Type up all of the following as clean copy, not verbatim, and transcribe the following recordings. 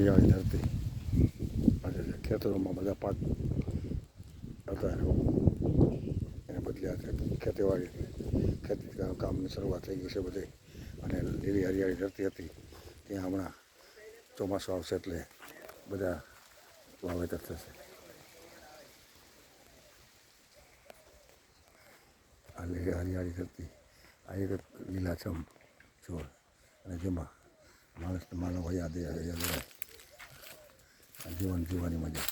હરિયાળી ધરતી આજે ખેતરોમાં બધા પાક હતા એને બદલે આજે ખેતી કામની શરૂઆત થઈ ગઈ છે બધે અને લીલી હરિયાળી ધરતી હતી ત્યાં હમણાં ચોમાસું આવશે એટલે બધા વાવેતર થશે. આ લીલી હરિયાળી ધરતી આ એક લીલાછમ છોડ અને જેમાં માનવ યાદ જીવન જીવવાની મજા.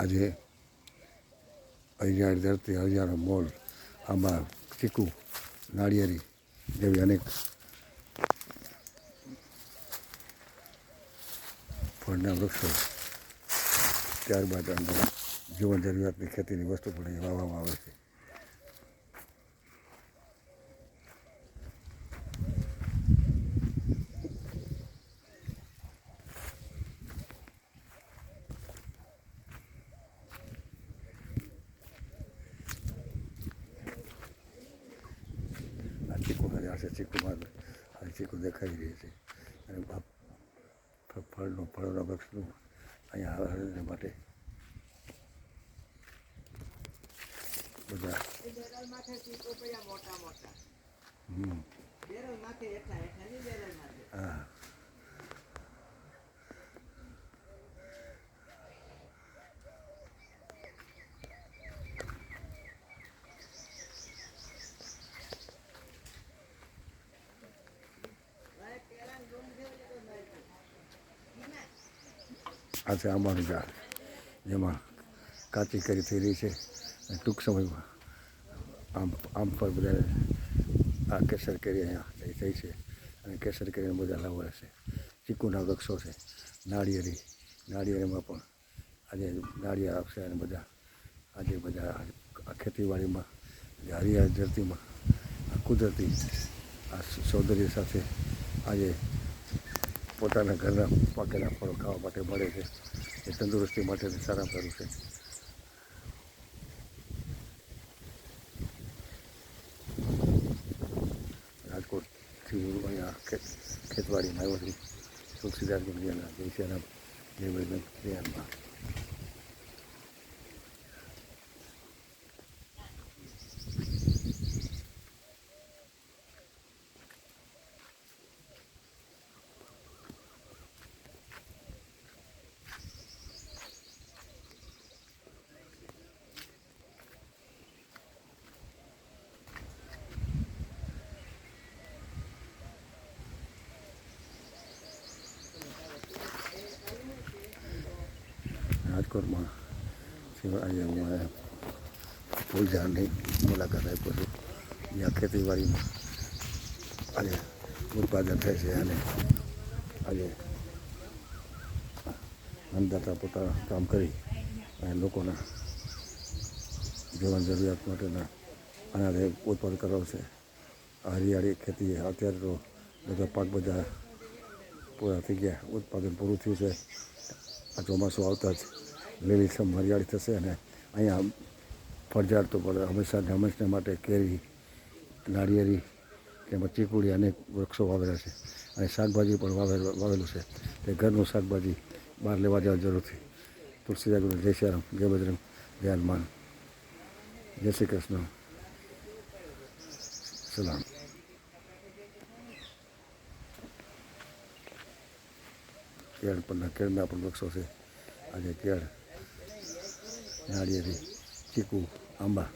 આજે હરિયાળી ધરતી હરિયાળો મોલ આંબા ચીકુ નાળિયેરી જેવી અનેક ફળના વૃક્ષો ત્યારબાદ અંદર જીવન જરૂરિયાતની ખેતીની વસ્તુ પણ અહીં વાવવામાં આવે છે. ચીકુ હરિયાળ છે ચીકુમાં ચીકુ દેખાઈ રહી છે અને ફળોના વૃક્ષનું અહીંયા હરણને માટે બધા હા આ છે આંબાનું ઝાડ જેમાં કાચી કેરી થઈ રહી છે અને ટૂંક સમયમાં આમ પર બધા આ કેસર કેરી અહીંયા થઈ છે અને કેસર કેરીને બધા લાવો રહેશે. ચીકુના વૃક્ષો છે નાળિયેરીમાં પણ આજે નાળિયેર આવશે અને બધા આ ખેતીવાડીમાં હરિયાળી ધરતીમાં આ કુદરતી આ સૌંદર્ય સાથે આજે પોતાના ઘરના પાકેલા ફળો ખાવા માટે મળે છે એ તંદુરસ્તી માટે સારા સારું છે. રાજકોટથી અહીંયા ખેતવાડીમાં આવ્યો છું તુલસીદાસ ગુંડિયાના જયશ્યારામ જયવર્ધન રાજકોટમાં આજે ફૂલઝાડની મુલાકાત આપ્યો છું જ્યાં ખેતીવાડીમાં આજે ઉત્પાદન થાય છે અને આજે અન્નદાતા પોતાના કામ કરી અને લોકોના જીવન જરૂરિયાત માટેના અનાજ ઉત્પાદન કરાવે છે. હરિયાળી ખેતી અત્યારે તો બધા પાક બધા પૂરા થઈ ગયા, ઉત્પાદન પૂરું થયું છે. આ ચોમાસું આવતા જ લીલીછમ હરિયાળી થશે અને અહીંયા ફળઝાડ તો હંમેશા માટે કેરી નાળિયેરી તેમજ ચીકુડી અનેક વૃક્ષો વાવેલા છે અને શાકભાજી પણ વાવેલું છે. તે ઘરનું શાકભાજી બહાર લેવા જવા જરૂરથી. તુલસીદાસ ગુરુ જયશ્યારામ જય બજરંગ જય હનુમાન જય શ્રી કૃષ્ણ સલામ. કેળના પણ વૃક્ષો છે. આજે કેળ નાળિયેરી ચીકુ આંબા